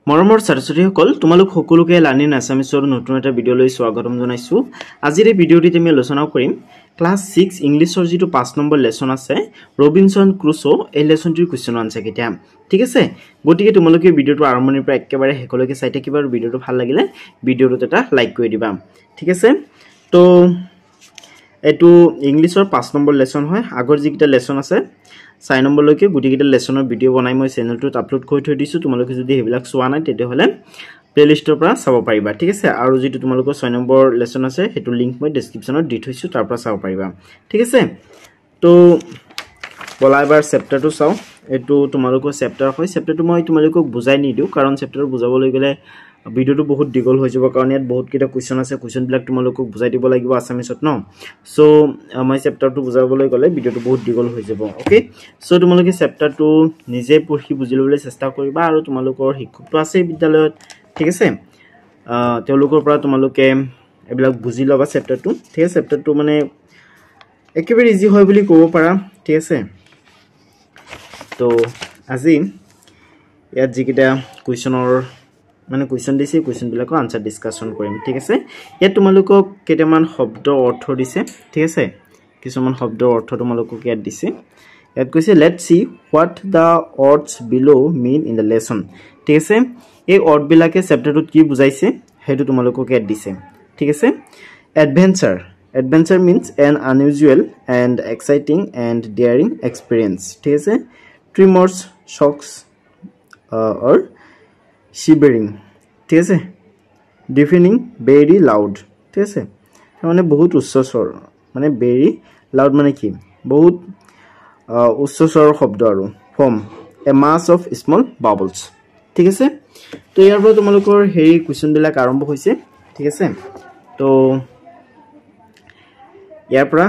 মৰমৰ ছাত্ৰ-ছাত্ৰীসকল তোমালোক সকলোকে লাৰ্নিং আছামিছৰ নতুন এটা ভিডিঅ'লৈ স্বাগতম জনাইছো। আজিৰ এই ভিডিঅ'টিত আমি আলোচনা কৰিম ক্লাছ 6 ইংলিছৰ যেটো 5 নম্বৰ লেসন আছে ৰবিনসন ক্ৰুছো এই লেসনটিৰ কোৱেশ্চন আনসাৰ কেতিয়া ঠিক আছে। গতিকে তোমালোকে ভিডিঅ'টো আৰম্ভণিৰ পৰা একেবাৰে শেষলৈকে চাই থাকিবা আৰু ভিডিঅ'টো ভাল লাগিলে ভিডিঅ'টোত এটা লাইক কৰি দিবা ঠিক আছে। তো এটো ইংলিছৰ 5 নম্বৰ লেসন হয়। আগৰ যিকিটা লেসন আছে 6 নম্বৰলৈকে গুটিকিটা লেসনৰ ভিডিঅ' বনাই মই চেনেলটোত আপলোড কৰি থৈ দিছো। তোমালোকে যদি হেবিলাক চোৱা নাই তেতিয়া হলে প্লেলিষ্টৰ পৰা চাব পাৰিবা ঠিক আছে। আৰু যেটো তোমালোকৰ 6 নম্বৰ লেসন আছে হেতু লিংক মই ডেসক্ৰিপচনত দি থৈছো, তাৰ পৰা চাব পাৰিবা ঠিক আছে। তো বলা এবাৰ চেপ্টাৰটো চাও। এটো তোমালোকৰ চেপ্টাৰ হয়। চেপ্টাৰটো মই তোমালোকক বুজাই নি দিও কাৰণ চেপ্টাৰ বুজাবলৈ গলে ভিডিঅ'টো বহুত দীঘল হৈ যাব কাৰণ ইয়াত বহুত কিটা কোৱেশ্চন আছে। কোৱেশ্চন বিলাক তোমালোকক বুজাই দিব লাগিব আছামিছত ন। সো মই চেপ্টাৰটো বুজাবলৈ গলে ভিডিঅ'টো বহুত দীঘল হৈ যাব ওকে। সো তোমালোকে চেপ্টাৰটো নিজে পঢ়ি বুজি লবলৈ চেষ্টা কৰিবা আৰু তোমালোকৰ শিক্ষকটো আছে বিদ্যালয়ত ঠিক আছে। তেওঁলোকৰ পৰা তোমালোকে এবিলাক বুজি লবা চেপ্টাৰটো ঠিক আছে। চেপ্টাৰটো মানে একেবাৰে ইজি হয় বুলি ক'ব পাৰা ঠিক আছে। তো আজি ইয়াত যিকিটা কোৱেশ্চনৰ মানে কোৱেশ্চন দিছে কোৱেশ্চন বিলাকৰ আনসাৰ ডিসকাশন কৰিম ঠিক আছে। ইয়াত তোমালোকক কেইটামান শব্দ অৰ্থ দিছে ঠিক আছে। কিছুমান শব্দৰ অৰ্থ তোমালোকক ইয়াত দিছে। ইয়াত কৈছে let's see what the words below mean in the lesson ঠিক আছে। এই অৰ্থ বিলাকে চেপ্টাৰটোত কি বুজাইছে হেতু তোমালোকক ইয়াত দিছে ঠিক আছে। Adventure Adventure means an unusual and exciting and daring experience ঠিক আছে। Tremors, shocks or shivering ঠিক আছে। Deafening, very loud ঠিক আছে। মানে বহুত উচ্চ স্বৰ মানে very loud মানে কি বহুত উচ্চ স্বৰৰ শব্দ আৰু form a mass of small bubbles ঠিক আছে। তো ইয়াৰ পৰা তোমালোকৰ হেৰি কোৱেশ্চন বিলাক আৰম্ভ হৈছে ঠিক আছে। তো ইয়াৰ পৰা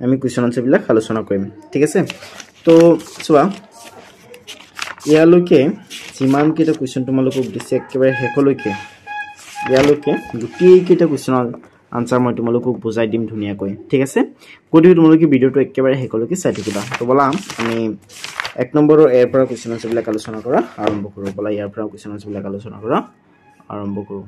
আমি কোৱেশ্চন আনসাৰ বিলাক আলোচনা কৰিম ঠিক আছে। তো চোৱা ইয়ালৈকে যিমান কিটা কোৱেশ্চন তোমালোকক দিছে একেবাৰে শেষলৈকে ইয়ালৈকে গোটেই কিটা কোৱেশ্চনৰ আনসাৰ মই তোমালোকক বুজাই দিম ধুনিয়াকৈ ঠিক আছে। গতিকে তোমালোকে ভিডিঅ'টো একেবাৰে শেষলৈকে চাই থাকিবা। তো বলা আমি 1 নম্বৰৰ এৰ পৰা কোৱেশ্চন আনসাৰ বিলাক আলোচনা কৰা আৰম্ভ কৰো। বলা ইয়াৰ পৰা কোৱেশ্চন আনসাৰ বিলাক আলোচনা কৰা আৰম্ভ কৰো।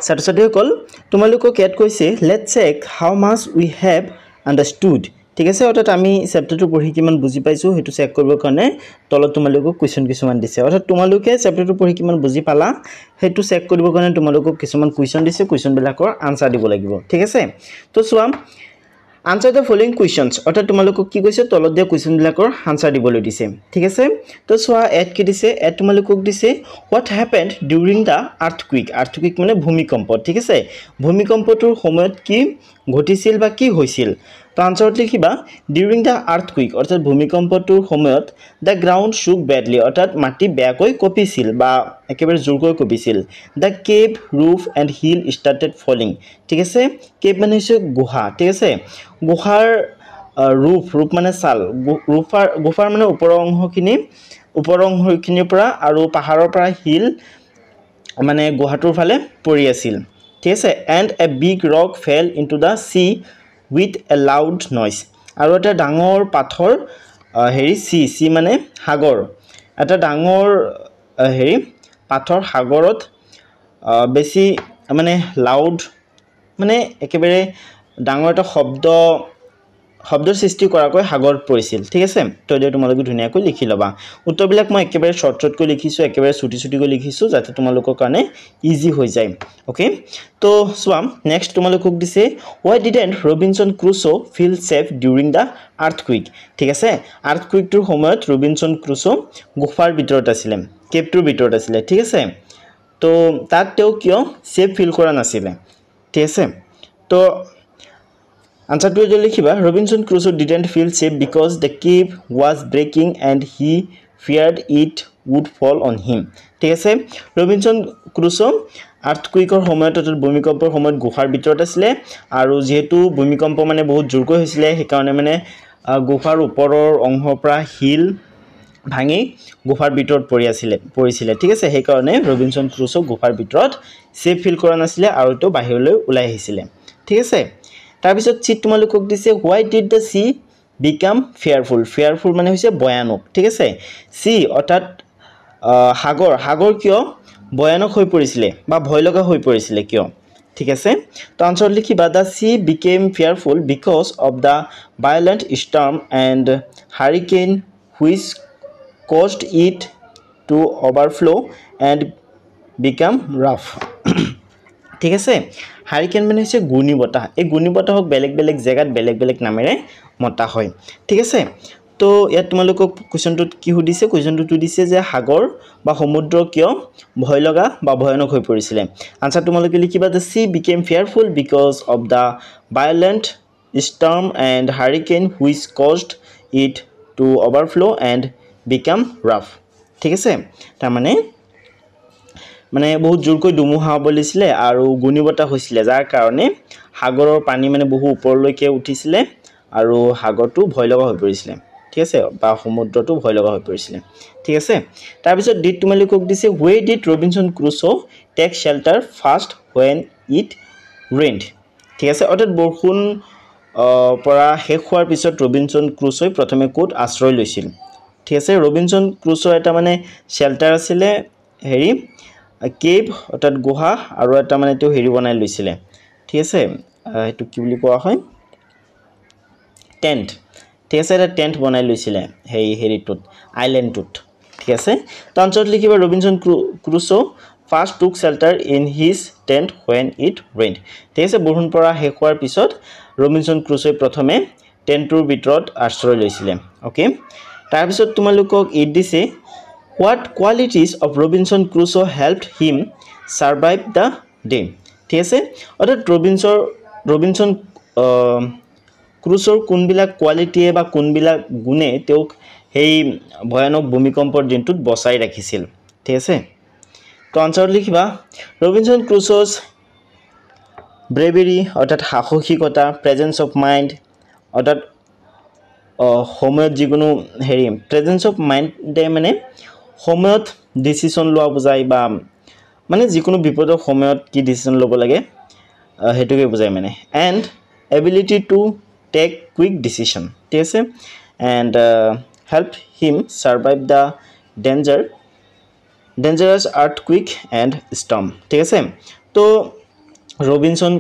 ছাত্ৰ-ছাত্ৰীসকল তোমালোকক ইয়াত কৈছে let's check how much we have understood ঠিক আছে। অৰ্থাৎ আমি চেপ্টাৰটো পঢ়ি কিমান বুজি পাইছো হেতু চেক কৰিবৰ কাৰণে তলত তোমালোকক কোৱেশ্চন কিছুমান দিছে। অৰ্থাৎ তোমালোকে চেপ্টাৰটো পঢ়ি কিমান বুজি পালা হেতু চেক কৰিবৰ কাৰণে তোমালোকক কিছুমান কোৱেশ্চন দিছে। কোৱেশ্চন বিলাকৰ আনসাৰ দিব লাগিব ঠিক আছে। তো চোৱা answer the following questions অৰ্থাৎ তোমালোকক কি কৈছে তলত দিয়া কোৱেশ্চন বিলাকৰ আনসাৰ দিবলৈ দিছে ঠিক আছে। তো চোৱা এড কি দিছে এড তোমালোকক দিছে what happened during the earthquake earthquake মানে ভূমিকম্প ঠিক আছে। ভূমিকম্পটোৰ সময়ত কি ঘটিছিল বা কি হৈছিল। তো আনসাৰত লিখিবা during the earthquake অৰ্থাৎ ভূমিকম্পটোৰ সময়ত the ground shook badly অৰ্থাৎ মাটি বেয়াকৈ কঁপিছিল বা একেবাৰে জোৰকৈ কঁপিছিল। the cave roof and hill started falling ঠিক আছে। কেভ মানে হৈছে গুহা ঠিক আছে। গুহাৰ ৰূপ মানে ছাল গুফাৰ মানে ওপৰৰ অংশখিনিৰ পৰা আৰু পাহাৰৰ পৰা হিল মানে গুহাটোৰ ফালে পৰি আছিল ঠিক আছে। and a big rock fell into the sea with a loud noise আৰু এটা ডাঙৰ পাথৰ হেৰি সি মানে সাগৰ এটা ডাঙৰ হেৰি পাথৰ সাগৰত বেছি মানে লাউড মানে একেবাৰে ডাঙৰ এটা শব্দৰ সৃষ্টি কৰাকৈ সাগৰত পৰিছিল ঠিক আছে। তো এই তোমালোকে ধুনিয়াকৈ লিখি লবা। উত্তৰবিলাক মই একেবাৰে শৰ্টকৈ লিখিছো একেবাৰে ছুটিকৈ লিখিছো যাতে তোমালোকৰ কাৰণে ইজি হৈ যায় ওকে। তো চোৱা নেক্সট তোমালোকক দিছে why didn't Robinson Crusoe feel safe during the earthquake ঠিক আছে। আৰ্থকুইকটোৰ সময়ত ৰবিনসন ক্ৰুছো গুফাৰ ভিতৰত আছিল কেভটোৰ ভিতৰত আছিল ঠিক আছে। তো তাত তেওঁ কিয় সেফ ফিল কৰা নাছিল ঠিক আছে। তো আনসাৰটো যে লিখিবা Robinson Crusoe didn't feel safe because the cave was breaking and he feared it would fall on him ঠিক আছে। ৰবিনসন ক্ৰুছো আৰ্থকুইকৰ সময়ত অৰ্থাৎ ভূমিকম্পৰ সময়ত গুহাৰ ভিতৰত আছিল আৰু যেহেতু ভূমিকম্প মানে বহুত জোৰকৈ হৈছিল সেইকাৰণে মানে গুহাৰ ওপৰৰ অংশৰ পৰা হিল ভাঙি গুফাৰ ভিতৰত পৰিছিল ঠিক আছে। সেইকাৰণে ৰবিনসন ক্ৰুছো গুফাৰ ভিতৰত সেফ ফিল কৰা নাছিল আৰু তো বাহিৰলৈ ওলাই আহিছিল ঠিক আছে। তাৰ পিছত চিট তোমালোকক দিছে why did the sea become fearful মানে হৈছে ভয়ানক ঠিক আছে। সি অৰ্থাৎ সাগৰ সাগৰ কিয় ভয়ানক হৈ পৰিছিলে বা ভয় লগা হৈ পৰিছিলে কিয় ঠিক আছে তো আনসাৰ লিখিবা the sea became fearful because of the violent storm and hurricane which caused it to overflow and become rough ঠিক আছে হাৰিকেন মানে হৈছে ঘূৰ্ণীবতাহ এই ঘূৰ্ণীবতাহক বেলেগ বেলেগ জায়গাত বেলেগ বেলেগ নামেৰে মতা হয় ঠিক আছে তো ইয়াত তোমালোকক কোৱেশ্চনটোত কি সুধিছে কোৱেশ্চনটো দিছে যে সাগৰ বা সমুদ্ৰ কিয় ভয় লগা বা ভয়ানক হৈ পৰিছিলে আনসাৰ তোমালোকে লিখিবা the sea became fearful because of the violent storm and hurricane which caused it to overflow and become rough ঠিক আছে তাৰ মানে বহুত জোৰকৈ দুমুহা বলিছিলে আৰু ঘূৰ্ণীবতাহ হৈছিলে যাৰ কাৰণে সাগৰৰ পানী মানে বহু ওপৰলৈকে উঠিছিলে আৰু সাগৰটো ভয় লগা হৈ পৰিছিলে ঠিক আছে বা সমুদ্ৰটো ভয় লগা হৈ পৰিছিলে ঠিক আছে তাৰ পিছত ডিড তোমালোকক দিছে where did Robinson Crusoe take shelter first when it rained ঠিক আছে অৰ্থাৎ বৰষুণ পৰা শেষ হোৱাৰ পিছত ৰবিনসন ক্ৰুছই প্ৰথমে কোট আশ্ৰয় লৈছিল ঠিক আছে ৰবিনসন ক্ৰুছৰ এটা মানে শেল্টাৰ আছিল হেৰি কেভ অৰ্থাৎ গুহা আৰু এটা মানে তেওঁ হেৰি বনাই লৈছিল ঠিক আছে এটো কি বুলি কোৱা হয় টেন্ট ঠিক আছে এটা টেন্ট বনাই লৈছিল হেৰিটোত আইল্যান্ডটোত ঠিক আছে তো আনসাৰ লিখিবা ৰবিনসন ক্ৰুছো first took shelter in his tent when it rained ঠিক আছে বৰষুণ পৰা শেষ হোৱাৰ পিছত ৰবিনসন ক্ৰুছই প্ৰথমে টেন্টৰ ভিতৰত আশ্ৰয় লৈছিল ওকে তাৰ পিছত তোমালোকক ইট দিছে what qualities of Robinson Crusoe helped him survive the day ঠিক আছে অৰ্থাৎ ৰবিনসন ক্ৰুছৰ কোনবিলাক কোৱালিটিয়ে বা কোনবিলাক গুণে তেওঁক সেই ভয়ানক ভূমিকম্পৰ দিনটোত বচাই ৰাখিছিল ঠিক আছে তো আনসাৰ লিখিবা ৰবিনসন ক্ৰুছোজ ব্ৰেভেৰী অৰ্থাৎ সাহসিকতা প্ৰেজেন্স অফ মাইন্ড অৰ্থাৎ সময়ত যিকোনো হেৰি প্ৰেজেন্স অফ মাইন্ডে মানে সময়ত ডিসিশন লোৱা বুজায় বা মানে যিকোনো বিপদৰ সময়ত কি ডিসিশন ল'ব লাগে হেতুকে বুজায় মানে and ability to take quick decision ঠিক আছে and help him survive the dangerous earthquake and storm ঠিক আছে তো ৰবিনসন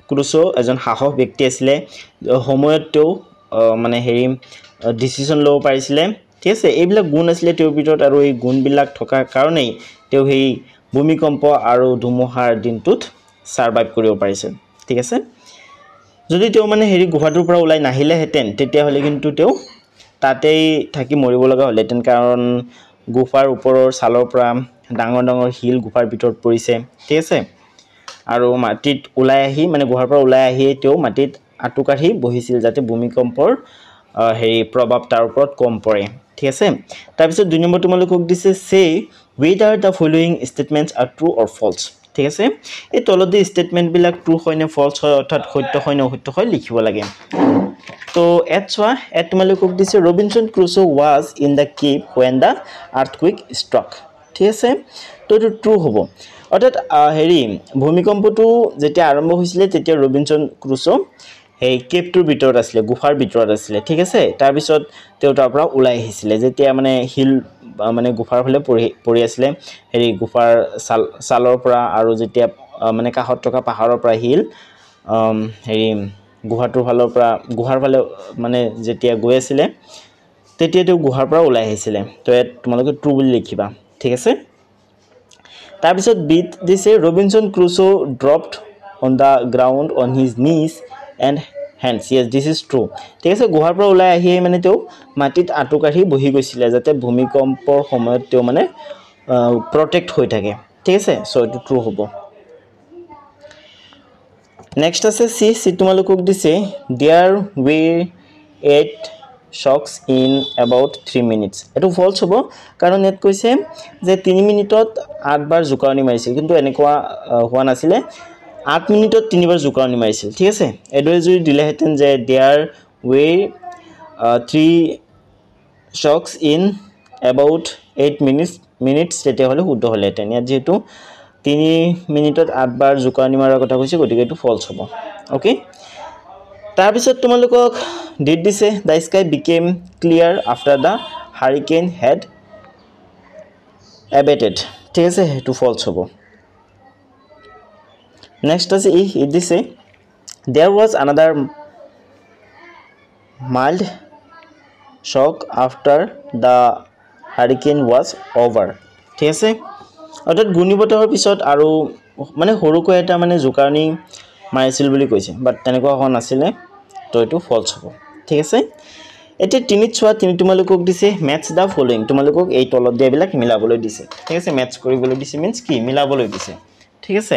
ক্ৰুছো এজন সাহস ব্যক্তি আছিলে সময়ত তেওঁ মানে হেৰি ডিসিশন ল'ব পাৰিছিলে ঠিক আছে এইবিলাক গুণ আছিলে তেওঁৰ ভিতৰত আৰু এই গুণবিলাক থকাৰ কাৰণেই তেওঁ সেই ভূমিকম্প আৰু ধুমুহাৰ দিনটোত সাৰ্ভাইভ কৰিব পাৰিছে ঠিক আছে যদি তেওঁ মানে হেৰি গুহাটোৰ পৰা ওলাই নাহিলেহেঁতেন তেতিয়াহ'লে কিন্তু তেওঁ তাতেই থাকি মৰিব লগা হ'লেহেঁতেন কাৰণ গুফাৰ ওপৰৰ ছালৰ পৰা ডাঙৰ ডাঙৰ হিল গুফাৰ ভিতৰত পৰিছে ঠিক আছে আৰু মাটিত ওলাই আহি মানে গুহাৰ পৰা ওলাই আহি তেওঁ মাটিত আটুকাঢ়ি বহিছিল যাতে ভূমিকম্পৰ হেৰি প্ৰভাৱ তাৰ ওপৰত কম পৰে ঠিক আছে তাৰ পিছত দুই নম্বৰ তোমালোকক দিছে সে whether the following statements are true or false ঠিক আছে এই তলত দি স্টেটমেন্ট বিলাক ট্ৰু হয় নে ফলস হয় অৰ্থাৎ সত্য হয় নে অসত্য হয় লিখিব লাগে তো এটছোৱা এট তোমালোকক দিছে ৰবিনসন ক্ৰুছো was in the cave when the earthquake struck ঠিক আছে তো এইটো ট্ৰু হ'ব অৰ্থাৎ হেৰি ভূমিকম্পটো যেতিয়া আৰম্ভ হৈছিল তেতিয়া ৰবিনসন ক্ৰুছো এই কেভটোৰ ভিতৰত আছিল গুফাৰ ভিতৰত আছিল ঠিক আছে তাৰ পিছত তেওঁ তাৰ পৰা ওলাই আহিছিল যেতিয়া মানে হিল মানে গুফাৰ ফালে পৰি আছিল হেৰি গুফাৰ সালৰ পৰা আৰু যেতিয়া মানে কাহত থকা পাহাৰৰ পৰা হিল হেৰি গুহাৰ ফালে মানে যেতিয়া গৈ আছিল তেতিয়া তেওঁ গুহাৰ পৰা ওলাই আহিছিল তো তোমালোকে ট্ৰু বুলি লিখিবা ঠিক আছে তাৰ পিছত বিট দিছে ৰবিনসন ক্ৰুছো ড্ৰপড on the ground on his knees and hands yes this is true ঠিক আছে গুহাৰ পৰা ওলাই আহি মানে তেওঁ মাটিত আটুকাঢ়ি বহি গৈছিল যাতে ভূমিকম্পৰ সময়ত তেওঁ মানে প্ৰটেক্ট হৈ থাকে ঠিক আছে সো এটো ট্ৰু হ'ব নেক্সট আছে সি তোমালোকক দিছে there were 8 shocks in about 3 minutes এটো ফলস হ'ব কাৰণ ইয়াত কৈছে যে 3 মিনিটত 8 বাৰ জোকাৰণি মাৰিছিল কিন্তু এনেকুৱা হোৱা নাছিল 8 মিনিটত 3 বাৰ জোকাৰণি মাৰিছিল ঠিক আছে এডৰে যদি দিলেহেঁতেন যে there way 3 shocks in about 8 minutes তেতিয়াহ'লে শুদ্ধ হ'লেহেঁতেন ইয়াত যেহেতু 3 মিনিটত 8 বাৰ জোকাৰণি মাৰাৰ কথা কৈছে গতিকে এটো ফলস হ'ব ওকে তাৰ পিছত তোমালোকক ডিড দিছে the sky became clear after the hurricane had abated ঠিক আছে হেতু false হ'ব next আছে it দিছে there was another mild shock after the hurricane was over ঠিক আছে অৰ্থাৎ ঘূৰ্ণীবতাহৰ পিছত আৰু মানে হৰুকৈ এটা মানে জোকাৰণি মাৰিছিল বুলি কৈছে বাট তেনেকুৱা হোৱা নাছিলে তো এটো false হ'ব ঠিক আছে এতিয়া তিনিত চোৱা তিনি তোমালোকক দিছে match the following তোমালোকক এই তলত দিয়াবিলাক মিলাবলৈ দিছে ঠিক আছে match কৰিবলৈ দিছে means কি মিলাবলৈ দিছে ঠিক আছে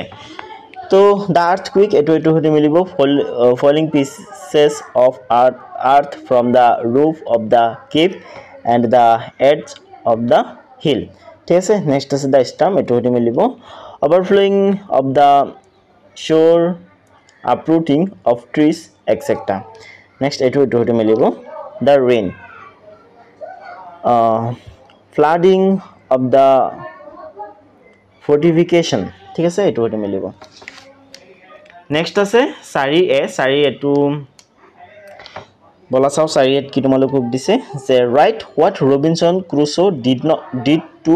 তো the earthquake এটো হতে মিলিব falling pieces of earth from the roof of the cave and the edge of the hill ঠিক আছে next আছে the storm এটো হতে মিলিব overflowing of the shore uprooting of trees etc next এটো হতে মিলিব the rain flooding of the fortification ঠিক আছে এটো হতে মিলিব next আছে 4a এটো বলা চাও 4a কি তোমালোকক দিছে যে write what Robinson Crusoe did to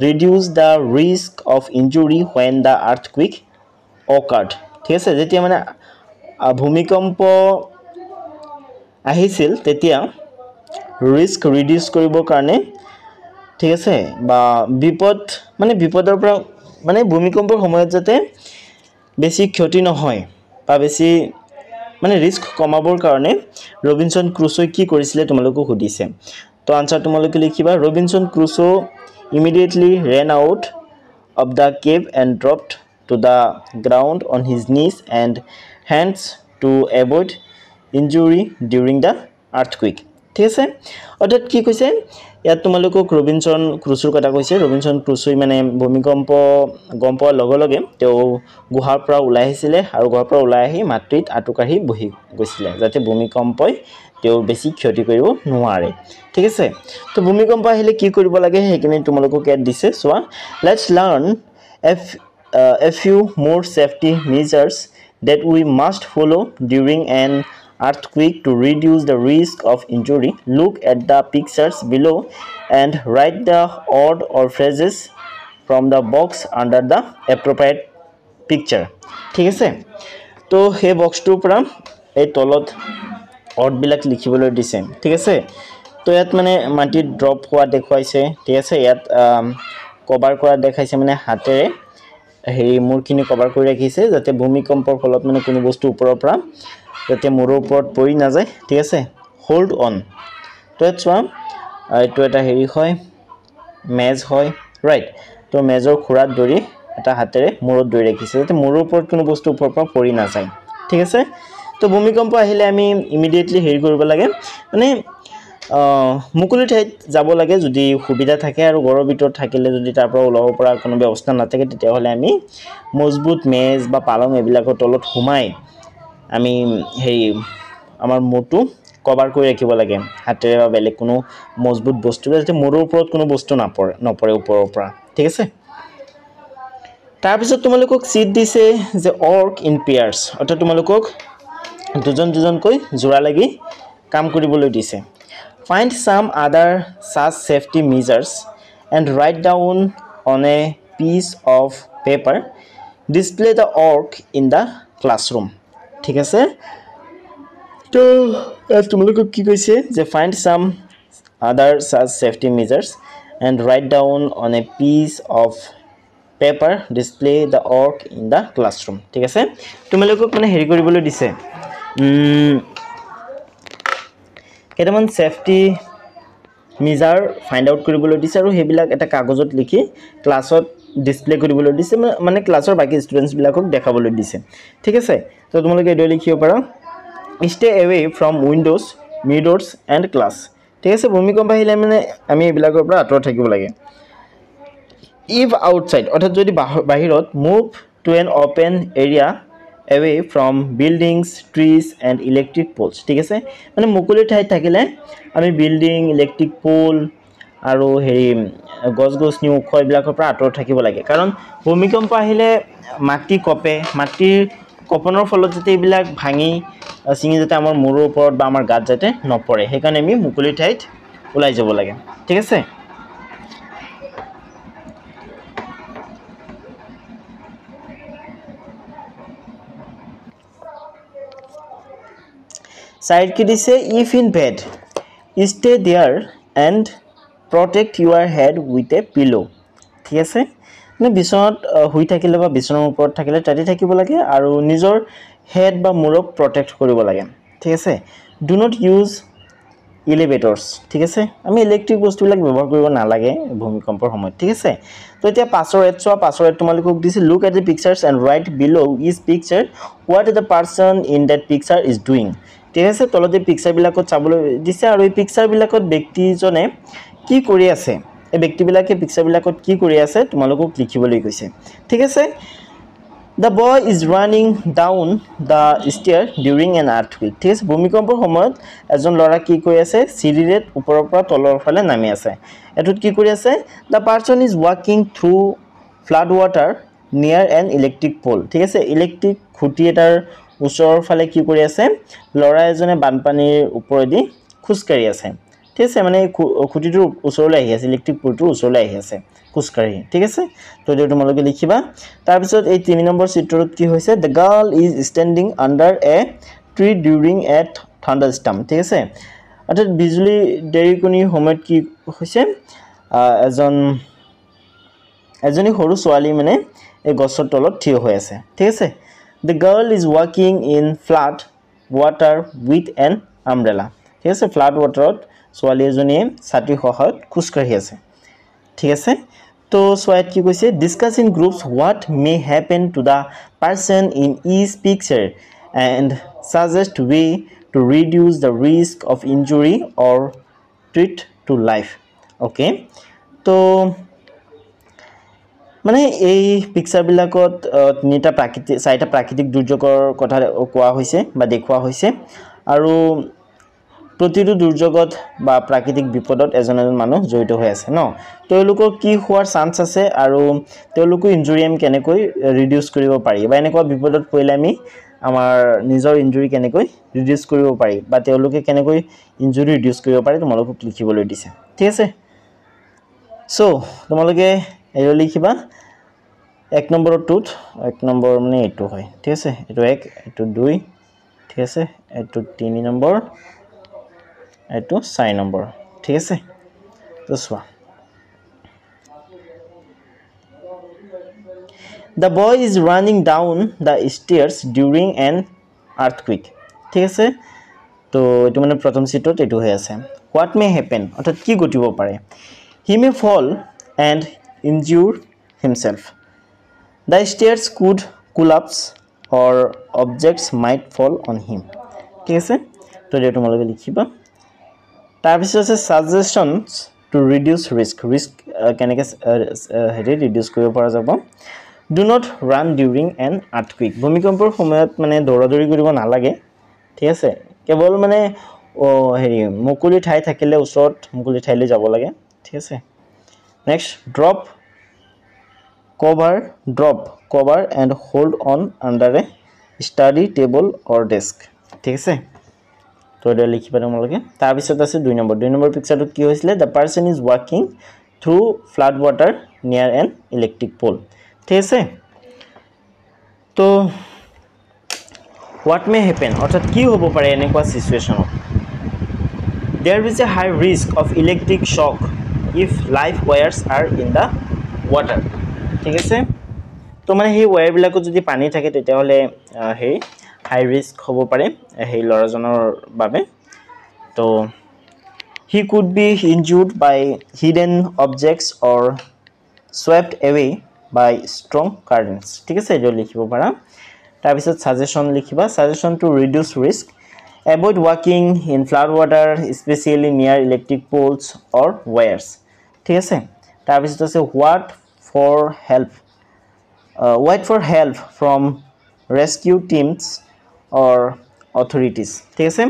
reduce the risk of injury when the earthquake occurred ঠিক আছে যেতিয়া মানে ভূমিকম্প আহিছিল তেতিয়া ৰিস্ক ৰিডিউস কৰিবৰ কাৰণে ঠিক আছে বা বিপদৰ পৰা মানে ভূমিকম্পৰ সময়ত যাতে বেছি ক্ষতি নহয় বা বেছি মানে ৰিস্ক কমাবৰ কাৰণে ৰবিনসন ক্ৰুসো কি কৰিছিল তোমালোকক সুধিছে তো আনসাৰ তোমালোকে লিখিবা ৰবিনসন ক্ৰুসো immediately ran out of the cave and dropped to the ground on his knees and hands to avoid injury during the earthquake ঠিক আছে অৰ্থাৎ কি কৈছে ইয়াত তোমালোকক ৰবিনসন ক্ৰুসোৰ কথা কৈছে ৰবিনসন ক্ৰুসোই মানে ভূমিকম্প গম পোৱাৰ লগে লগে তেওঁ গুহাৰ পৰা ওলাই আহিছিল আৰু গুহাৰ পৰা ওলাই আহি মাটিত আটুকাঢ়ি বহি গৈছিল যাতে ভূমিকম্পই তেওঁ বেছি ক্ষতি কৰিব নোৱাৰে ঠিক আছে তো ভূমিকম্প আহিলে কি কৰিব লাগে হেকিনি তোমালোকক ইয়াত দিছে so let's learn a few more safety measures that we must follow during an earthquake to reduce the risk of injury. Look at the pictures below and write the word or phrases from the box under the appropriate picture. ঠিক আছে তো হে বক্সটোৰ পৰা এই তলত word বিলাক লিখিবলৈ দিছে ঠিক আছে তো ইয়াত মানে মাটি ড্ৰপ হোৱা দেখাইছে ঠিক আছে ইয়াত কভাৰ কৰা দেখাইছে মানে হাতেৰে হেৰি মূৰখিনি কভাৰ কৰি ৰাখিছে যাতে ভূমিকম্পৰ ফলত মানে কোনো বস্তু ওপৰৰ পৰা যাতে মূৰৰ ওপৰত পৰি না যায় ঠিক আছে হোল্ড অন তো চোৱা এইটো এটা হেৰি হয় মেজ হয় ৰাইট তো মেজৰ খুৰাত ধৰি এটা হাতেৰে মূৰত ধৰি ৰাখিছে যাতে মূৰৰ ওপৰত কোনো বস্তু ওপৰৰ পৰা পৰি না যায় ঠিক আছে তো ভূমিকম্প আহিলে আমি ইমিডিয়েটলি হেৰি কৰিব লাগে মানে মুকলি ঠাইত যাব লাগে যদি সুবিধা থাকে আৰু ঘৰৰ ভিতৰত থাকিলে যদি তাৰ পৰা ওলাব পৰা কোনো ব্যৱস্থা নাথাকে তেতিয়া হলে আমি মজবুত মেজ বা পালং এবিলাকৰ তলত সোমাই আমি হেৰি আমাৰ মুটো কভাৰ কৰি ৰাখিব লাগে হাতেৰে বা বেলেগ কোনো মজবুত বস্তু যাতে মূৰৰ ওপৰত কোনো বস্তু নপৰে ওপৰৰ পৰা ঠিক আছে তাৰ পিছত তোমালোকক সিট দিছে যে অৰ্ক ইন পেয়াৰ্স অৰ্থাৎ তোমালোকক দুজনকৈ জোৰা লাগি কাম কৰিবলৈ দিছে find some other such safety measures and write down on a piece of paper display the orc in the classroom ঠিক আছে তো তোমালোকক কি কৈছে যে find some other such safety measures and write down on a piece of paper display the orc in the classroom ঠিক আছে তোমালোকক মানে হেৰি কৰিবলৈ দিছে কেটামান সেফটি মেজাৰ ফাইন্ড আউট কৰিবলৈ দিছে আৰু হেবিলাক এটা কাগজত লিখি ক্লাছত ডিসপ্লে কৰিবলৈ দিছে মানে ক্লাছৰ বাকি ষ্টুডেন্টস বিলাকক দেখাবলৈ দিছে ঠিক আছে তো তোমালোকে এডো লিখিব পাৰা stay away from windows mirrors and class ঠিক আছে ভূমিকম্প আহিলে মানে আমি এবিলাকৰ পৰা আঁতৰত থাকিব লাগে if outside অৰ্থাৎ যদি বাহিৰত move to an open area away from buildings trees and electric poles ঠিক আছে মানে মুকলি ঠাই থাকিলে আমি বিল্ডিং ইলেক্ট্ৰিক পোল আৰু হেৰি গছগছনি উখয়বিলাকৰ পৰা আঁতৰত থাকিব লাগে কাৰণ ভূমিকম্প আহিলে মাটি কপে মাটিৰ কপনৰ ফলত যেতে এইবিলাক ভাঙি সিঙি যেতে আমাৰ মূৰৰ ওপৰত বা আমাৰ গাত যেতে নপৰে সেইকাৰণে আমি মুকলি ঠাইত ওলাই যাব লাগে ঠিক আছে Side কি দিছে if in bed stay there and protect your head with a pillow ঠিক আছে মানে বিছনাত শুই থাকিলে বা বিছনাৰ ওপৰত থাকিলে তাতে থাকিব লাগে আৰু নিজৰ হেড বা মূৰক প্ৰটেক্ট কৰিব লাগে ঠিক আছে do not use elevators ঠিক আছে আমি ইলেক্ট্ৰিক বস্তুবিলাক ব্যৱহাৰ কৰিব নালাগে ভূমিকম্পৰ সময়ত ঠিক আছে তো এতিয়া পাছৰ এড চোৱা পাছৰ এড তোমালোকক দিছে look at the pictures and write below each picture what the person in that picture is doing ঠিক আছে তলতে পিকচাৰ বিলাকত চাবলৈ দিছে আৰু এই পিকচাৰ বিলাকত ব্যক্তিজনে কি কৰি আছে এই ব্যক্তিবিলাকে পিকচাৰ বিলাকত কি কৰি আছে তোমালোকক লিখিবলৈ কৈছে ঠিক আছে The boy is running down the stair during an earthquake. ঠিক আছে ভূমিকম্পৰ সময়ত এজন ল'ৰা কি কৰি আছে চিৰিৰে ওপৰৰ পৰা তলৰ ফালে নামি আছে এটোত কি কৰি আছে The person is walking through flood water near an electric pole. ঠিক আছে ইলেক্ট্ৰিক খুঁটি এটাৰ ওচৰৰ ফালে কি কৰি আছে ল'ৰা এজনে বানপানীৰ ওপৰেদি খুজকাৰি আছে ঠিক আছে মানে খুঁটিটোৰ ওচৰলৈ আহি আছে ইলেক্ট্ৰিক পোলটোৰ ওচৰলৈ আহি আছে খুজকাৰি ঠিক আছে তো এটো তোমালোকে লিখিবা তাৰ পিছত এই 3 নম্বৰ চিত্ৰত কি হৈছে the girl is standing under a tree during a thunderstorm ঠিক আছে অৰ্থাৎ বিজুলী ডেৰিকনি সময়ত কি হৈছে এজনী সৰু ছোৱালী মানে এই গছৰ তলত থিয় হৈ আছে ঠিক আছে the girl is walking in flood water with an umbrella ঠিক আছে flood waterত ছোৱালী এজনীয়ে ছাতি সহায়ত খুজকাৰি আছে ঠিক আছে তো সোয়াত কি কৈছে discuss in groups what may happen to the person in each picture and suggest way to reduce the risk of injury or threat to life okay তো মানে এই পিকচাৰ বিলাকত তিনিটা চাৰিটা প্ৰাকৃতিক দুৰ্যোগৰ কথা কোৱা হৈছে বা দেখুৱা হৈছে আৰু প্ৰতিটো দুৰ্যোগত বা প্ৰাকৃতিক বিপদত এজন মানুহ জড়িত হৈ আছে ন তেওঁলোকৰ কি হোৱাৰ চান্স আছে আৰু তেওঁলোকৰ ইনজুৰি আমি কেনেকৈ ৰিডিউস কৰিব পাৰি বা এনেকুৱা বিপদত পৰিলে আমি আমাৰ নিজৰ ইনজুৰি কেনেকৈ ৰিডিউস কৰিব পাৰি বা তেওঁলোকে কেনেকৈ ইনজুৰি ৰিডিউস কৰিব পাৰি তোমালোকক লিখিবলৈ দিছে ঠিক আছে সো তোমালোকে এৰো লিখিবা এক নম্বৰটোত এক নম্বৰ মানে এটো হয় ঠিক আছে এটো 1 এটো 2 ঠিক আছে এটো 3 নম্বৰ এটো 4 নম্বৰ ঠিক আছে তো সোয়া The boy is running down the stairs during an earthquake ঠিক আছে তো এটো মানে প্ৰথম চিত্ৰত এটো হৈ আছে what may happen অৰ্থাৎ কি ঘটিব পাৰে he may fall and injure himself the stairs could collapse or objects might fall on him ঠিক আছে তো এটো তোমালোকে লিখিবা তাৰ পিছত আছে suggestions to reduce risk কেনেকৈ হেৰি ৰিডিউস কৰিব পৰা যাব do not run during an earthquake ভূমিকম্পৰ সময়ত মানে দৌৰাদৌৰি কৰিব নালাগে ঠিক আছে কেৱল মানে হেৰি মুকলি ঠাই থাকিলে ওচৰত মুকলি ঠাইলৈ যাব লাগে ঠিক আছে next drop cover and hold on under a study table or desk ঠিক আছে তো এটা লিখিবা তোমালোকে তাৰ পিছত আছে 2 নম্বৰ পিকচাৰটো কি হৈছিল the person is walking through flood water near an electric pole ঠিক আছে তো what may happen অৰ্থাৎ কি হ'ব পাৰে এনেকুৱা সিচুৱেচনত there is a high risk of electric shock if live wires are in the water ঠিক আছে তো মানে এই ওয়্যাৰ বিলাকত যদি পানী থাকে তেতিয়া হলে হে হাই ৰিস্ক হ'ব পাৰে এই লৰাজনৰ বাবে তো he could be injured by hidden objects or swept away by strong currents ঠিক আছে এটো লিখিব পাৰা তাৰ পিছত সাজেশন লিখিবা suggestion to reduce risk avoid walking in flood water especially near electric poles or wires ঠিক আছে তাৰ পিছত আছে wait for help from rescue teams or authorities ঠিক আছে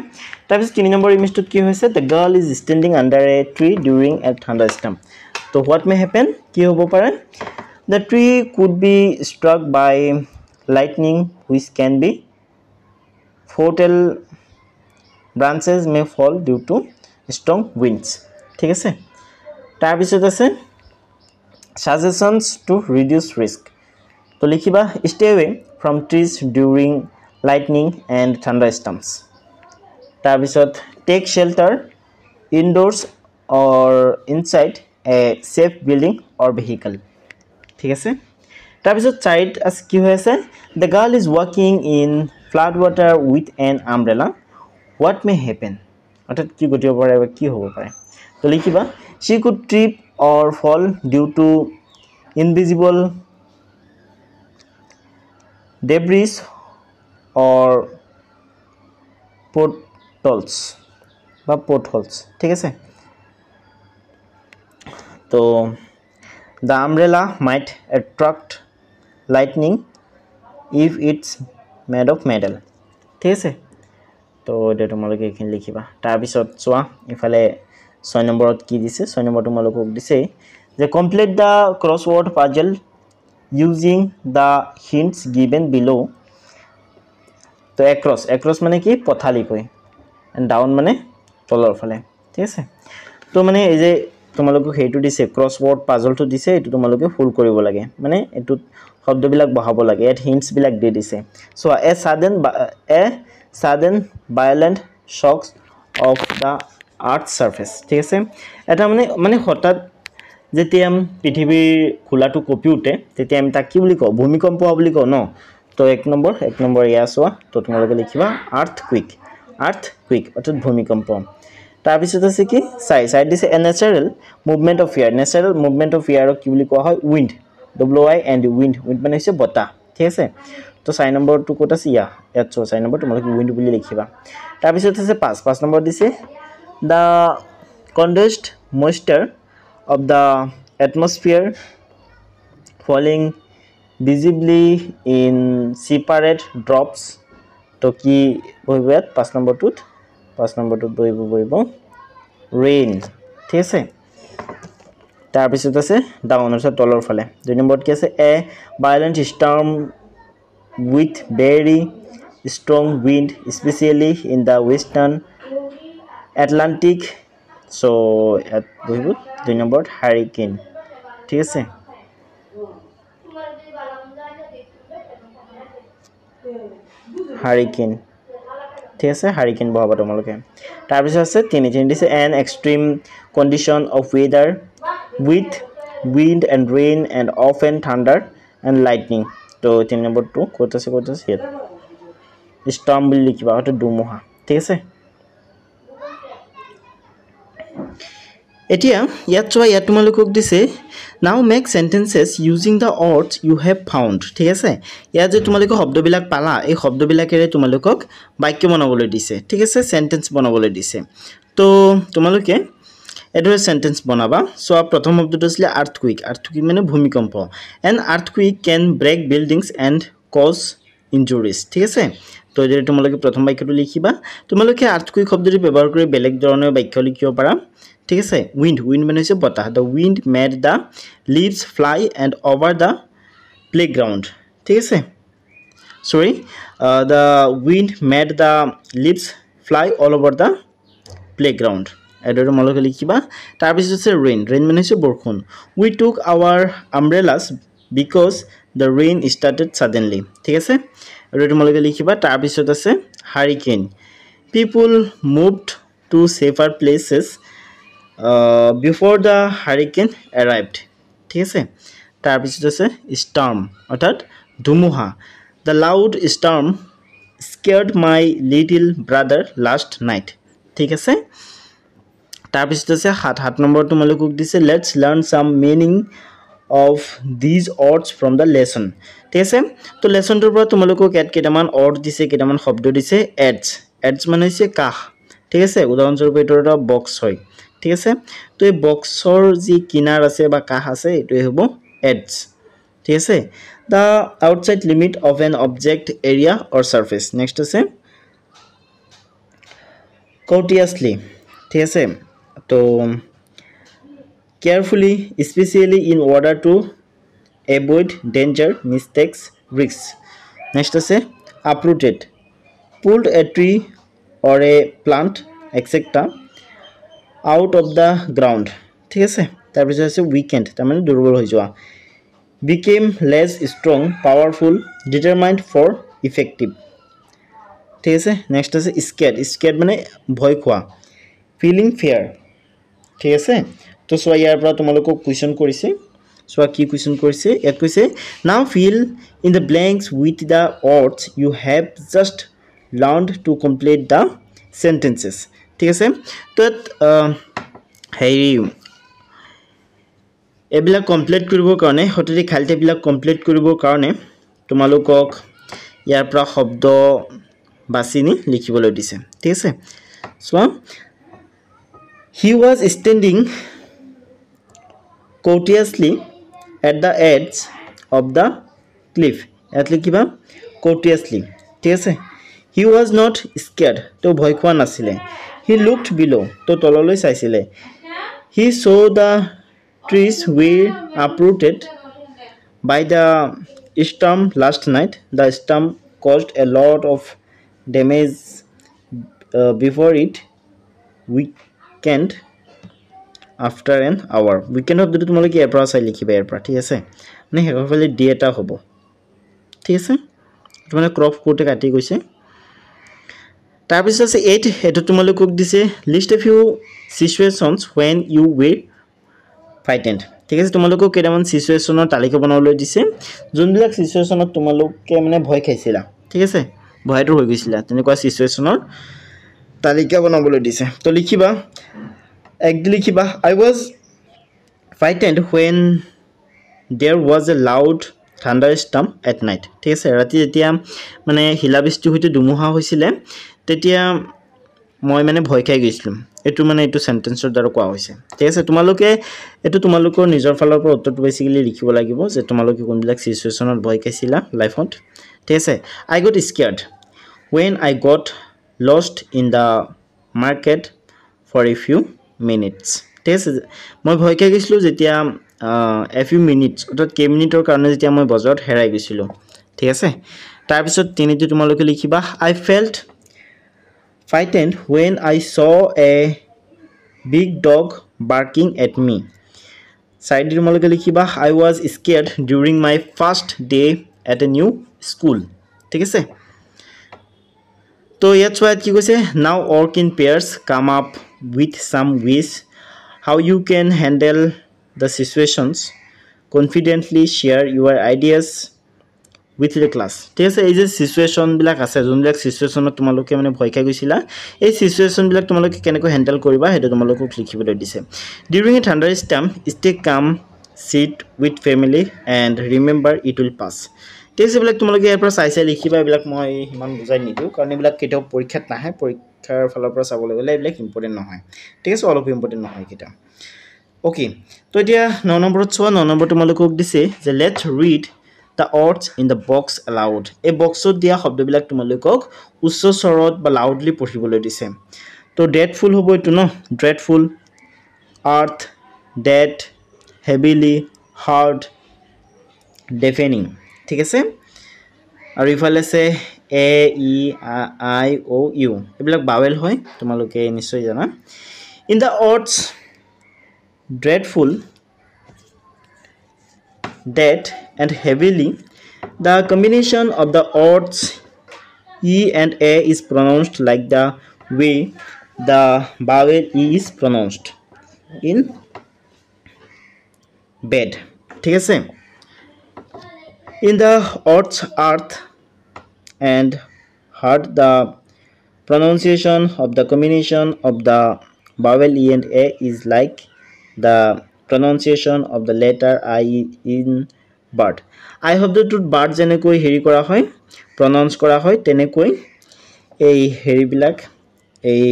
তাৰ পিছত 3 নম্বৰ ইমেজটোত কি হৈছে the girl is standing under a tree during a thunderstorm তো what may happen কি হ'ব পাৰে the tree could be struck by lightning which can be fatal branches may fall due to strong winds ঠিক আছে তাৰ পিছত আছে suggestions to reduce risk তো লিখিবা stay away from trees during lightning and thunderstorms তাৰ পিছত tech শেল্টাৰ ইনডোৰ্স or inside a safe building or vehicle ঠিক আছে তাৰ পিছত চাইড আস কি হৈ আছে the girl is walking in flood water with an umbrella what may happen অৰ্থাৎ কি ঘটিব পাৰে বা কি হ'ব পাৰে তো লিখিবা she could trip or fall due to invisible debris or potholes ঠিক আছে তো the umbrella might attract lightning if it's made of metal ঠিক আছে তো এটা তোমালোকে এখানে লিখিবা তাৰ পিছত চোৱা ইফালে 6 নম্বৰত কি দিছে 6 নম্বৰ তোমালোকক দিছে যে complete the crossword puzzle using the hints given below তো across মানে কি পথালি কই and down মানে তলৰ ফালে ঠিক আছে তো মানে এই যে তোমালোকক হেইটো দিছে ক্ৰসৱৰ্ড পাজলটো দিছে এটো তোমালোকে ফুল কৰিব লাগে মানে এটো শব্দবিলাক বহাব লাগে এট হিন্টস বিলাক দি দিছে so A sudden violent shocks of the earth surface ঠিক আছে এটা মানে হঠাৎ যেতিয়া পৃথিৱীৰ খোলাটো কপি উঠে তেতিয়া আমি তাক কি বুলি কওঁ ভূমিকম্প বুলি কওঁ ন তো এক নম্বৰ ইয়াসোৱা তো তোমালোকে লিখিবা earthquake অৰ্থাৎ ভূমিকম্প তাৰ পিছত আছে কি সাইড দিছে a natural movement of air কি বুলি কোৱা হয় wind and wind মানে হৈছে বতাহ ঠিক আছে তো 6 নম্বৰটো ক'ত আছে ইয়াত 6 নম্বৰ তোমালোকে wind বুলি লিখিবা তাৰ পিছত আছে 5 নম্বৰ দিছে the condensed moisture of the atmosphere falling visibly in separate drops তো কি বহিব 5 নম্বৰটোত বহিব rain ঠিক আছে তাৰ পিছত আছে ডাউন অৰ্থাৎ তলৰ ফালে 2 নম্বৰত কি আছে a violent storm with very strong wind especially in the western Atlantic so at বহিব 2 নম্বৰত hurricane ঠিক আছে hurricane ঠিক আছে hurricane বহাবা তোমালোকে তাৰ পিছত আছে তিনি দিছে an extreme condition of weather with wind and rain and often thunder and lightning তো 3 নম্বৰটো ক'ত আছে ইয়াত storm বুলি লিখিবা অৰ্থাৎ ধুমুহা ঠিক আছে এতিয়া ইয়াত তোমালোকক দিছে now make sentences using the words you have found ঠিক আছে ইয়াত যে তোমালোকে শব্দবিলাক পালা এই শব্দবিলাকেৰে তোমালোকক বাক্য বনাবলৈ দিছে ঠিক আছে সেন্টেন্স বনাবলৈ দিছে তো তোমালোকে এডৰে সেন্টেন্স বনাবা সো প্ৰথম শব্দটো আছিল earthquake মানে ভূমিকম্প and earthquake can break buildings and cause injuries ঠিক আছে তো যদি তোমালোকে প্ৰথম বাক্যটো লিখিবা তোমালোকে earthquake শব্দটো ব্যৱহাৰ কৰি বেলেগ ধৰণৰ বাক্য লিখিব পাৰা ঠিক আছে wind মানে হৈছে বতাহ the wind made the leaves fly and over the playground ঠিক আছে the wind made the leaves fly all over the playground এডৰে তোমালোকে লিখিবা তাৰ পিছত আছে rain মানে হৈছে বৰষুণ we took our umbrellas because the rain started suddenly ঠিক আছে এডৰে তোমালোকে লিখিবা তাৰ পিছত আছে hurricane people moved to safer places before the hurricane arrived ঠিক আছে তাৰ পিছত আছে storm অৰ্থাৎ ধুমুহা the loud storm scared my little brother last night ঠিক আছে তাৰ পিছত আছে 7 নম্বৰ তোমালোকক দিছে let's learn some meaning of these words from the lesson ঠিক আছে তো লেসনটোৰ পৰা তোমালোকক কেইটামান অৰ্ড দিছে কেইটামান শব্দ দিছে adds মানে হৈছে কাহ ঠিক আছে উদাহৰণস্বৰূপে এটা বক্স হয় ঠিক আছে তো এই বক্সৰ যি কিনাৰ আছে বা কাহ আছে এটোই হ'ব adds ঠিক আছে the outside limit of an object area or surface next আছে courteously ঠিক আছে তো carefully especially in order to avoid danger mistakes risks next আছে uprooted pulled a tree or a plant etc out of the ground ঠিক আছে তাৰ পিছত আছে weakened তাৰ মানে দুৰ্বল হৈ যোৱা became less strong powerful determined for effective ঠিক আছে নেক্সট আছে স্কেয়াৰ্ড মানে ভয় খোৱা ফিলিং ফিয়াৰ ঠিক আছে তো চোৱা ইয়াৰ পৰা তোমালোকক কুৱেশ্যন কৰিছে চোৱা কি কুৱেশ্যন কৰিছে ইয়াত কৈছে now fill in the blanks with the words you have just learned to complete the sentences ঠিক আছে তো হেৰি এইবিলাক কমপ্লিট কৰিবৰ কাৰণে হঠাতে খালী ঠাইবিলাক কমপ্লিট কৰিবৰ কাৰণে তোমালোকক ইয়াৰ পৰা শব্দ বাছি নি লিখিবলৈ দিছে ঠিক আছে চোৱা he was standing courteously at the edge of the cliff at likiba courteously ঠিক আছে he was not scared to ভয় খোৱা নাছিলে he looked below to তললৈ চাইছিলে he saw the trees were uprooted by the storm last night the storm caused a lot of damage before it weekend after an hour weekend of the তোমালোকে এৰ পৰা চাই লিখিবা এৰ পৰা ঠিক আছে মানে হেকৰফালে ডি এটা হ'ব ঠিক আছে মানে ক্ৰপ কোটে কাটি গৈছে তাৰ পিছত আছে 8 এটো তোমালোকক দিছে list of you situations when you were frightened ঠিক আছে তোমালোকক কেইটামান সিচুৱেচনৰ তালিকা বনাবলৈ দিছে যোনবিলাক সিচুৱেচনত তোমালোকে মানে ভয় খাইছিলা ঠিক আছে ভয়টো হৈ গৈছিলা তেনেকুৱা সিচুৱেচনৰ তালিকা বনাবলৈ দিছে তো লিখিবা একদি লিখিবা I was frightened when there was a loud thunderstorm at night ঠিক আছে ৰাতি যেতিয়া মানে হিলাবৃষ্টি হৈতে দুমুহা হৈছিল তেতিয়া মই মানে ভয় খাই গৈছিলো এটো মানে এটো সেন্টেন্সৰ দ্বাৰা কোৱা হৈছে ঠিক আছে তোমালোকে এটো তোমালোকৰ নিজৰ ফালৰ পৰা উত্তৰটো বেসিক্যালি লিখিব লাগিব যে তোমালোকে কোনবিলাক সিচুৱেচনত ভয় খাইছিলা লাইফত ঠিক আছে I got scared when I got lost in the market for a few minutes ঠিক আছে মই ভয় খাই গৈছিলো যেতিয়া a few minutes অৰ্থাৎ কেই মিনিটৰ কাৰণে যেতিয়া মই বজাৰত হেৰাই গৈছিলো ঠিক আছে তাৰ পিছত তিনিটো তোমালোকে লিখিবা I felt frightened when I saw a big dog barking at me side তোমালোকে লিখিবা I was scared during my first day at a new school ঠিক আছে তো ইয়াত চোৱা কি কৈছে now work in pairs come up with some ways how you can handle the situations confidently share your ideas with the class ঠিক আছে এই যে সিচুৱেচন বিলাক আছে যোনবিলাক সিচুৱেচনত তোমালোকে মানে ভয় খাই গৈছিলা এই সিচুৱেচন বিলাক তোমালোকে কেনেকৈ হ্যান্ডল কৰিবা হেতু তোমালোকক লিখিবলৈ দিছে during a thunderstorm stay calm sit with family and remember it will pass ঠিক আছে বিলাক তোমালোকে ইয়াৰ পৰা চাই লিখিবা বিলাক মই ইমান বুজাই নিদিও কাৰণ এইবিলাক কেতিয়াও পৰীক্ষাত নাহে পৰীক্ষাৰ ফালৰ পৰা চাবলৈ গলে এইবিলাক ইম্পৰ্টেন্ট নহয় ঠিক আছে অলপ ইম্পৰ্টেন্ট নহয় কিটা ওকে তো এতিয়া 9 নম্বৰত চোৱা 9 নম্বৰ তোমালোকক দিছে যে let's read the words in the box aloud এই বক্সত দিয়া শব্দবিলাক তোমালোকক উচ্চ স্বৰত বা লাউডলি পঢ়িবলৈ দিছে তো dreadful হ'ব এটো ন dreadful earth dead heavily hard deafening ঠিক আছে আৰু ইফালে আছে a e I o u এইবিলাক বাৱেল হয় তোমালোকে নিশ্চয় জানা in the words dreadful dead and heavily the combination of the words e and a is pronounced like the way the vowel e is pronounced in bed ঠিক আছে in the words earth and hard the pronunciation of the combination of the vowel e and a is like the pronunciation of the letter I in bird I শব্দটোত bird যেনেকৈ হেৰি কৰা হয় pronounce কৰা হয় তেনেকৈ এই হেৰিবিলাক এই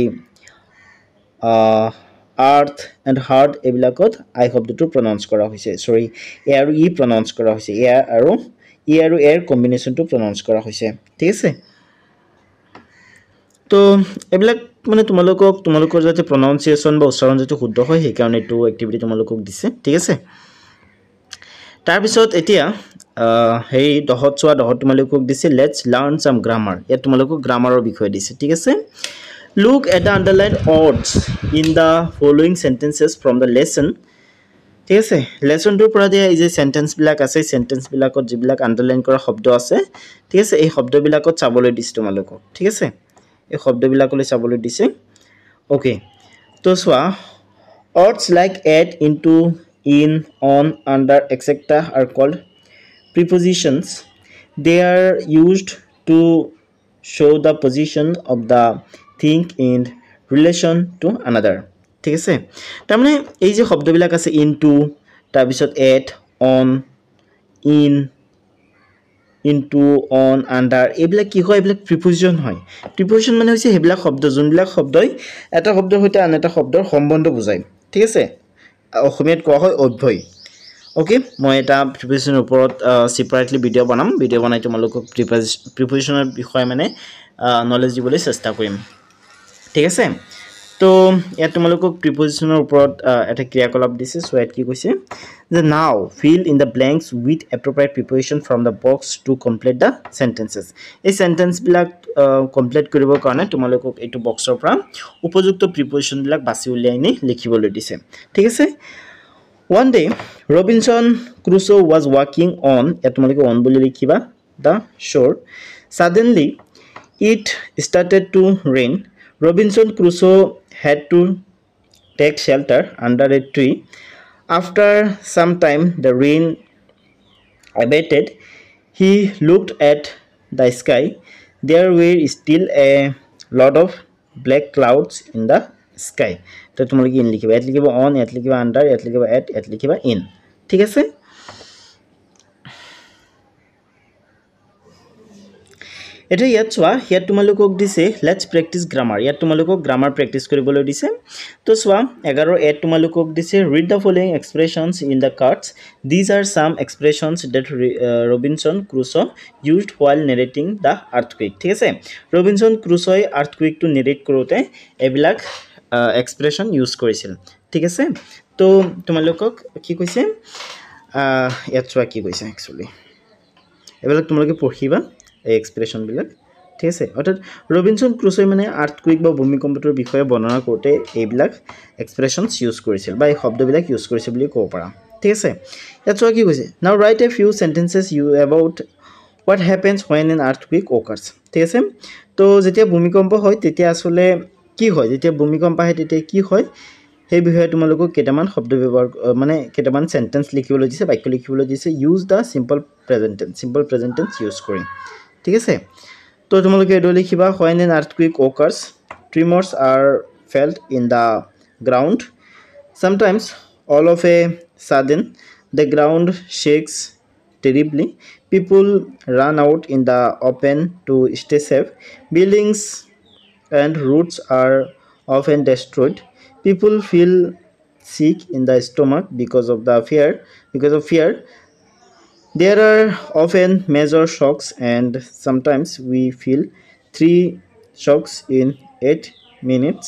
earth and hard এবিলাকত I শব্দটো pronounce কৰা হৈছে সৰি a আৰু e pronounce কৰা হৈছে a আৰু e আৰু a কম্বিনেশনটো pronounce কৰা হৈছে ঠিক আছে তো এবিলাক মানে তোমালোকৰ যাতে pronunciation বা উচ্চাৰণ যাতে শুদ্ধ হয় সেই কাৰণে এটো এক্টিভিটি তোমালোকক দিছে ঠিক আছে তাৰ পিছত এতিয়া হেই দহত চোৱা দহত তোমালোকক দিছে let's learn some grammar ইয়াত তোমালোকক গ্ৰামাৰৰ বিষয় দিছে ঠিক আছে look at the underlined words in the following sentences from the lesson ঠিক আছে লেসনটোৰ পৰা দিয়া এই যে সেন্টেন্সবিলাক আছে সেন্টেন্সবিলাকত যিবিলাক আন্ডাৰলাইন কৰা শব্দ আছে ঠিক আছে এই শব্দবিলাকত চাবলৈ দিছে তোমালোকক ঠিক আছে এই শব্দবিলাকলৈ চাবলৈ দিছে ওকে তো চোৱা words like at into in on under etc are called prepositions they are used to show the position of the thing in relation to another ঠিক আছে তাৰ মানে এই যে শব্দবিলাক আছে into তাৰ পিছত at on in into on under এইবিলাক কি হয় এইবিলাক প্ৰিপজিশন হয় প্ৰিপজিশন মানে হৈছে হেবিলাক শব্দ যোনবিলাক শব্দই এটা শব্দৰ সৈতে আন এটা শব্দৰ সম্বন্ধ বুজায় ঠিক আছে অসমীয়াত কোৱা হয় অভ্যয় ওকে মই এটা প্ৰিপজিশনৰ ওপৰত সেপাৰেটলি ভিডিও বনাই তোমালোকক প্ৰিপজিশনৰ বিষয়ে মানে নলেজ দিবলৈ চেষ্টা কৰিম ঠিক আছে তো ইয়াত তোমালোকক প্ৰিপজিশনৰ ওপৰত এটা ক্ৰিয়াকলাপ দিছে সো ইয়াত কি কৈছে যে নাও fill in the blanks with appropriate preposition from the box to complete the sentences এই সেন্টেন্স বিলাক কমপ্লিট কৰিবৰ কাৰণে তোমালোকক এইটো বক্সৰ পৰা উপযুক্ত প্ৰিপজিশন বিলাক বাছি উলিয়াই নি লিখিবলৈ দিছে ঠিক আছে one day Robinson Crusoe was walking on এতমালিকে on বুলি লিখিবা the shore suddenly it started to rain Robinson Crusoe had to take shelter under a tree after some time the rain abated he looked at the sky there were still a lot of black clouds in the sky তো তোমালোকে in লিখিবা at লিখিবা on at লিখিবা under at লিখিবা at at লিখিবা in ঠিক আছে এটা ইয়াত চোৱা ইয়াত তোমালোকক দিছে লেটস প্ৰেক্টিস গ্ৰামাৰ ইয়াত তোমালোকক গ্ৰামাৰ প্ৰেক্টিস কৰিবলৈ দিছে তো চোৱা 11 এট তোমালোকক দিছে read the following expressions in the cards these are some expressions that Robinson Crusoe used while narrating the earthquake ঠিক আছে Robinson Crusoe earthquake to narrate কৰোতে এবিলাক এক্সপ্ৰেশন ইউজ কৰিছিল ঠিক আছে তো তোমালোকক কি কৈছে ইয়াত চোৱা কি কৈছে একচুয়ালি এবিলাক তোমালোকে পঢ়িবা এই এক্সপ্ৰেশন বিলাক ঠিক আছে অৰ্থাৎ ৰবিনসন ক্ৰুসোই মানে আৰ্থকুইক বা ভূমিকম্পৰ বিষয়ে বৰ্ণনা কৰোতে এইবিলাক এক্সপ্ৰেশনস ইউজ কৰিছিল বা এই শব্দবিলাক ইউজ কৰিছিল বুলি ক'ব পাৰা ঠিক আছে ইয়াত চোৱা কি কৈছে now write a few sentences you about what happens when an earthquake occurs ঠিক আছে তো যেতিয়া ভূমিকম্প হয় তেতিয়া আসলে কি হয় যেতিয়া ভূমিকম্প হয় তেতিয়া কি হয় সেই বিষয়ে তোমালোকক কেটামান শব্দ ব্যৱহাৰ মানে কেটামান সেন্টেন্স লিখিবলৈ দিছে বাক্য লিখিবলৈ দিছে ইউজ দা সিম্পল প্ৰেজেন্ট টেন্স ইউজ কৰি ঠিক আছে তো তোমালোকে এটো লিখিবা when an earthquake occurs tremors are felt in the ground sometimes all of a sudden the ground shakes terribly people run out in the open to stay safe buildings and roads are often destroyed people feel sick in the stomach because of fear there are often major shocks and sometimes we feel 3 shocks in 8 minutes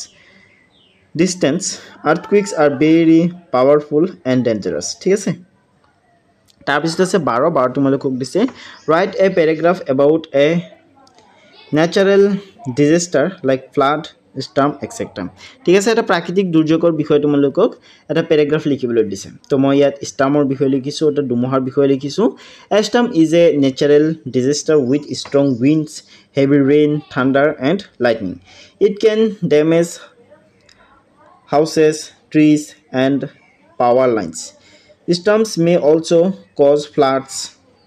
distance earthquakes are very powerful and dangerous ঠিক আছে তাৰ পিছত আছে 12 তোমালোকক দিছে write a paragraph about a natural disaster like flood storm etc ঠিক আছে এটা প্ৰাকৃতিক দুৰ্যোগৰ বিষয়ে তোমালোকক এটা প্যাৰাগ্ৰাফ লিখিবলৈ দিছে তো মই ইয়াত stormৰ বিষয়ে লিখিছো এটা দুমহাৰ বিষয়ে লিখিছো a storm is a natural disaster with strong winds heavy rain thunder and lightning it can damage houses trees and power lines storms may also cause floods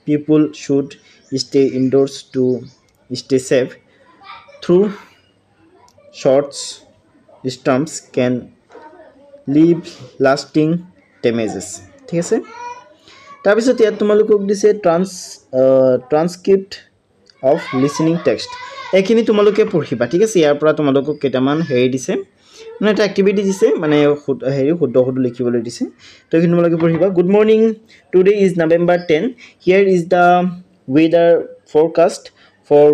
people should stay indoors to stay safe through short storms can leave lasting damages ঠিক আছে তাৰ পিছত ইয়াত তোমালোকক দিছে transcript of listening text এখিনি তোমালোকে পঢ়িবা ঠিক আছে ইয়াৰ পৰা তোমালোকক কেটামান হেৰি দিছে মানে এটা এক্টিভিটি দিছে মানে হেৰি শুদ্ধ লিখিবলৈ দিছে তো এখিনি তোমালোকে পঢ়িবা good morning today is November 10 here is the weather forecast for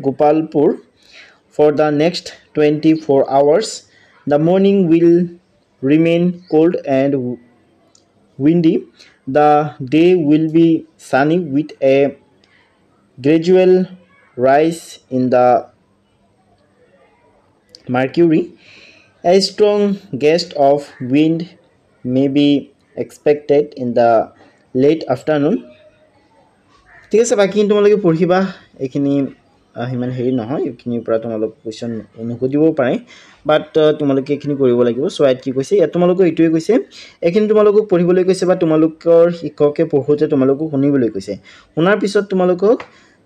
Gopalpur for the next 24 hours the morning will remain cold and windy the day will be sunny with a gradual rise in the mercury a strong gust of wind may be expected in the late afternoon. ঠিক আছে বাকি তোমালোকে পঢ়িবা এইখিনি হিমান হেৰি নহয় এইখিনিৰ পৰা তোমালোক কুৱেশ্যন নুসুধিবও পাৰে বাট তোমালোকে এইখিনি কৰিব লাগিব সো ইয়াত কি কৈছে ইয়াত তোমালোকক এইটোৱে কৈছে এইখিনি তোমালোকক পঢ়িবলৈ কৈছে বা তোমালোকৰ শিক্ষকে পঢ়োতে তোমালোকক শুনিবলৈ কৈছে শুনাৰ পিছত তোমালোকক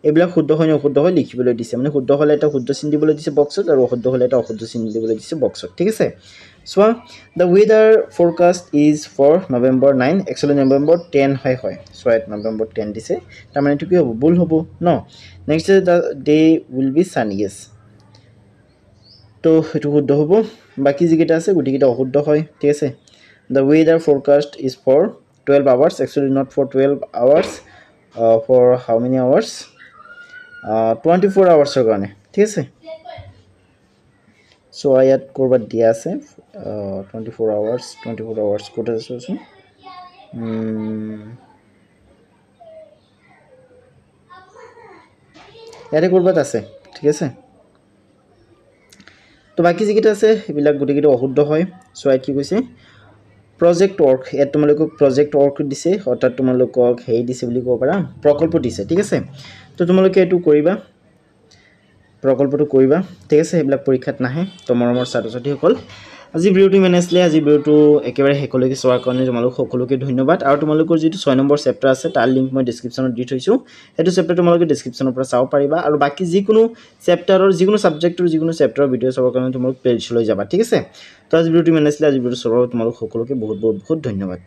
এইবিলাক শুদ্ধ হয় অশুদ্ধ হয় লিখিবলৈ দিছে মানে শুদ্ধ হলে এটা শুদ্ধ চিন দিবলৈ দিছে বক্সত আৰু অশুদ্ধ হলে এটা অশুদ্ধ চিন দিবলৈ দিছে বক্সত ঠিক আছে so the weather forecast is for November 9 actually November 10 হয় সো ইয়াত November 10 দিছে তাৰ মানে কি হ'ব ভুল হ'ব ন next is the day will be sunny yes তো এটো শুদ্ধ হ'ব বাকি যিকেইটা আছে গুটিকেইটা অশুদ্ধ হয় ঠিক আছে the weather forecast is for 12 hours actually not for 12 hours for how many hours 24 hours er karone ঠিক আছে so ayat korbat dia ase 24 hours kota aso yate korbat ase ঠিক আছে তো বাকি যিকেইটা আছে এবিলাক গুটিকেইটা অশুদ্ধ হয় সো আই কি কৈছে project work ইয়াত তোমালোকক project work দিছে অৰ্থাৎ তোমালোকক হেই দিছে বুলি ক'ব পাৰা প্ৰকল্প দিছে ঠিক আছে তো তোমালোকে এটো কৰিবা প্ৰকল্পটো কৰিবা ঠিক আছে এইবিলাক পৰীক্ষাত নাহে তো মৰমৰ ছাত্ৰ-ছাত্ৰী সকল আজি ভিডিওটো মেনেজলে আজি ভিডিওটো একেবাৰে হেকলৈকে চোৱাৰ কাৰণে তোমালোক সকলোকে ধন্যবাদ আৰু তোমালোকৰ যেটো 6 নম্বৰ চেপ্টাৰ আছে তাৰ লিংক মই ডেসক্ৰিপচনত দি থৈছো এটো চেপ্টাৰ তোমালোকে ডেসক্ৰিপচনৰ পৰা চাও পাৰিবা আৰু বাকি যিকোনো চেপ্টাৰৰ যিকোনো সাবজেক্টৰ যিকোনো চেপ্টাৰৰ ভিডিও চাবৰ কাৰণে তোমালোক প্লেলিষ্ট লৈ যাবা ঠিক আছে তো আজি ভিডিওটো মেনেজলে আজি ভিডিওটো চোৱাৰ তোমালোক সকলোকে বহুত বহুত ধন্যবাদ